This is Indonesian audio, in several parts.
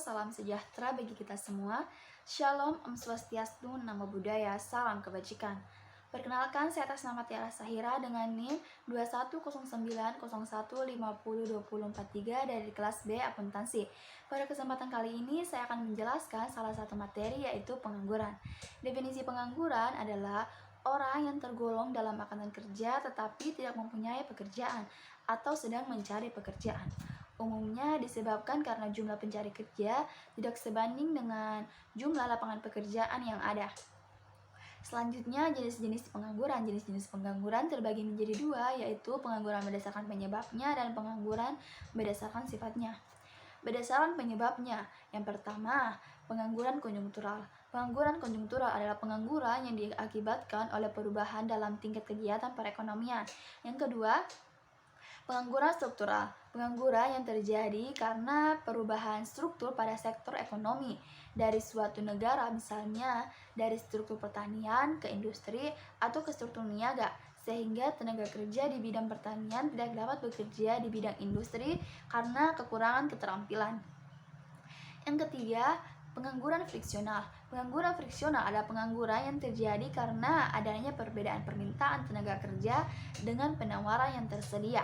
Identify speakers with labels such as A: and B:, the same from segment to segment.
A: salam sejahtera bagi kita semua. Shalom, Om Swastiastu, Namo Buddhaya, salam kebajikan. Perkenalkan, saya atas nama Tiara Sahira dengan NIM 210901502043 dari kelas B Akuntansi. Pada kesempatan kali ini, saya akan menjelaskan salah satu materi, yaitu pengangguran. Definisi pengangguran adalah orang yang tergolong dalam angkatan kerja tetapi tidak mempunyai pekerjaan atau sedang mencari pekerjaan. Umumnya disebabkan karena jumlah pencari kerja tidak sebanding dengan jumlah lapangan pekerjaan yang ada. Selanjutnya, jenis-jenis pengangguran. Jenis-jenis pengangguran terbagi menjadi dua, yaitu pengangguran berdasarkan penyebabnya dan pengangguran berdasarkan sifatnya. Berdasarkan penyebabnya, yang pertama, pengangguran konjungtural. Pengangguran konjungtural adalah pengangguran yang diakibatkan oleh perubahan dalam tingkat kegiatan perekonomian. Yang kedua, pengangguran struktural. Pengangguran yang terjadi karena perubahan struktur pada sektor ekonomi dari suatu negara, misalnya dari struktur pertanian ke industri atau ke struktur niaga, sehingga tenaga kerja di bidang pertanian tidak dapat bekerja di bidang industri karena kekurangan keterampilan. Yang ketiga, pengangguran friksional. Pengangguran friksional adalah pengangguran yang terjadi karena adanya perbedaan permintaan tenaga kerja dengan penawaran yang tersedia.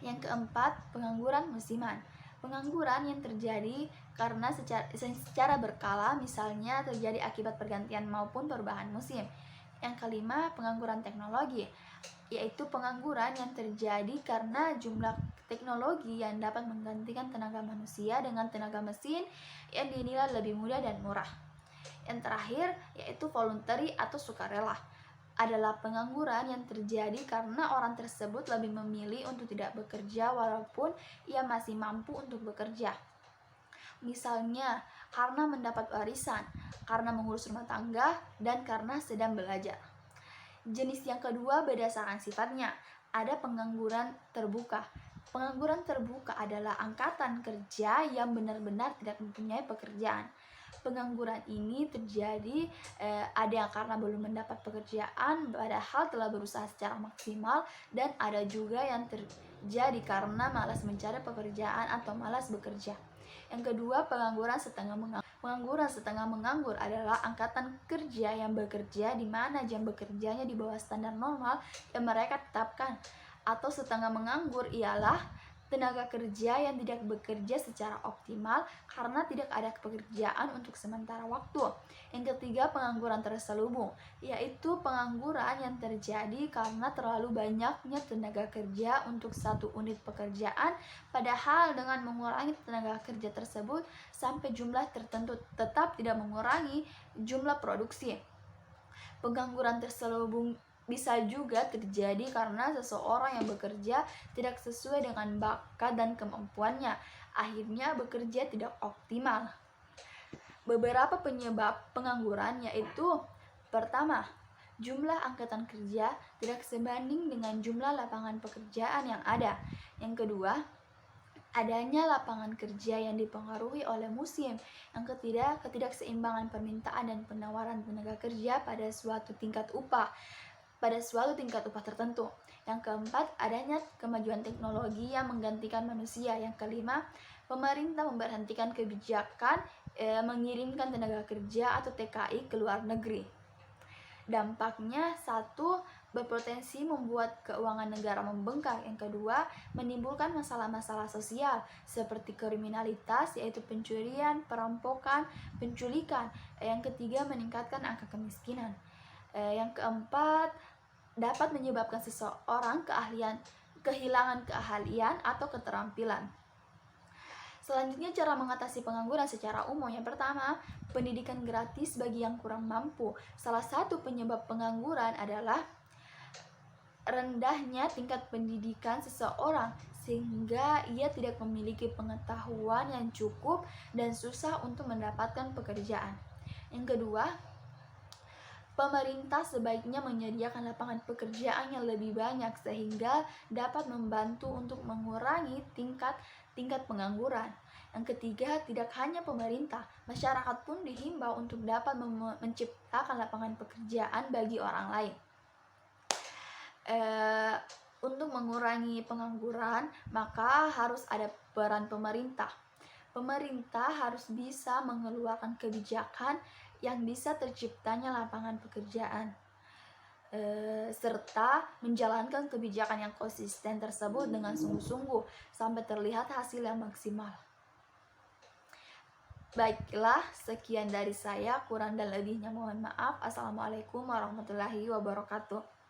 A: Yang keempat, pengangguran musiman. Pengangguran yang terjadi karena secara berkala, misalnya terjadi akibat pergantian maupun perubahan musim. Yang kelima, pengangguran teknologi, yaitu pengangguran yang terjadi karena jumlah teknologi yang dapat menggantikan tenaga manusia dengan tenaga mesin yang dinilai lebih mudah dan murah. Yang terakhir, yaitu voluntary atau sukarela, adalah pengangguran yang terjadi karena orang tersebut lebih memilih untuk tidak bekerja walaupun ia masih mampu untuk bekerja. Misalnya, karena mendapat warisan, karena mengurus rumah tangga, dan karena sedang belajar. Jenis yang kedua berdasarkan sifatnya, ada pengangguran terbuka. Pengangguran terbuka adalah angkatan kerja yang benar-benar tidak mempunyai pekerjaan. Pengangguran ini terjadi ada yang karena belum mendapat pekerjaan padahal telah berusaha secara maksimal, dan ada juga yang terjadi karena malas mencari pekerjaan atau malas bekerja. Yang kedua, pengangguran setengah menganggur. Pengangguran setengah menganggur adalah angkatan kerja yang bekerja di mana jam bekerjanya di bawah standar normal yang mereka tetapkan. Atau setengah menganggur ialah tenaga kerja yang tidak bekerja secara optimal karena tidak ada pekerjaan untuk sementara waktu. Yang ketiga, pengangguran terselubung, yaitu pengangguran yang terjadi karena terlalu banyaknya tenaga kerja untuk satu unit pekerjaan, padahal dengan mengurangi tenaga kerja tersebut sampai jumlah tertentu tetap tidak mengurangi jumlah produksi. Pengangguran terselubung bisa juga terjadi karena seseorang yang bekerja tidak sesuai dengan bakat dan kemampuannya, akhirnya bekerja tidak optimal. Beberapa penyebab pengangguran yaitu: pertama, jumlah angkatan kerja tidak sebanding dengan jumlah lapangan pekerjaan yang ada. Yang kedua, adanya lapangan kerja yang dipengaruhi oleh musim. Yang ketiga, ketidakseimbangan permintaan dan penawaran tenaga kerja pada suatu tingkat upah tertentu. Yang keempat, adanya kemajuan teknologi yang menggantikan manusia. Yang kelima, pemerintah memberhentikan kebijakan mengirimkan tenaga kerja atau TKI ke luar negeri. Dampaknya, satu, berpotensi membuat keuangan negara membengkak. Yang kedua, menimbulkan masalah-masalah sosial seperti kriminalitas, yaitu pencurian, perampokan, penculikan. Yang ketiga, meningkatkan angka kemiskinan. Yang keempat, dapat menyebabkan seseorang kehilangan keahlian atau keterampilan. Selanjutnya, cara mengatasi pengangguran secara umum. Yang pertama, pendidikan gratis bagi yang kurang mampu. Salah satu penyebab pengangguran adalah rendahnya tingkat pendidikan seseorang, sehingga ia tidak memiliki pengetahuan yang cukup dan susah untuk mendapatkan pekerjaan. Yang kedua, pemerintah sebaiknya menyediakan lapangan pekerjaan yang lebih banyak sehingga dapat membantu untuk mengurangi tingkat pengangguran. Yang ketiga, tidak hanya pemerintah, masyarakat pun dihimbau untuk dapat menciptakan lapangan pekerjaan bagi orang lain. Untuk mengurangi pengangguran, maka harus ada peran pemerintah. Pemerintah harus bisa mengeluarkan kebijakan yang bisa terciptanya lapangan pekerjaan, serta menjalankan kebijakan yang konsisten tersebut dengan sungguh-sungguh sampai terlihat hasil yang maksimal. Baiklah, sekian dari saya, kurang dan lebihnya mohon maaf. Assalamualaikum warahmatullahi wabarakatuh.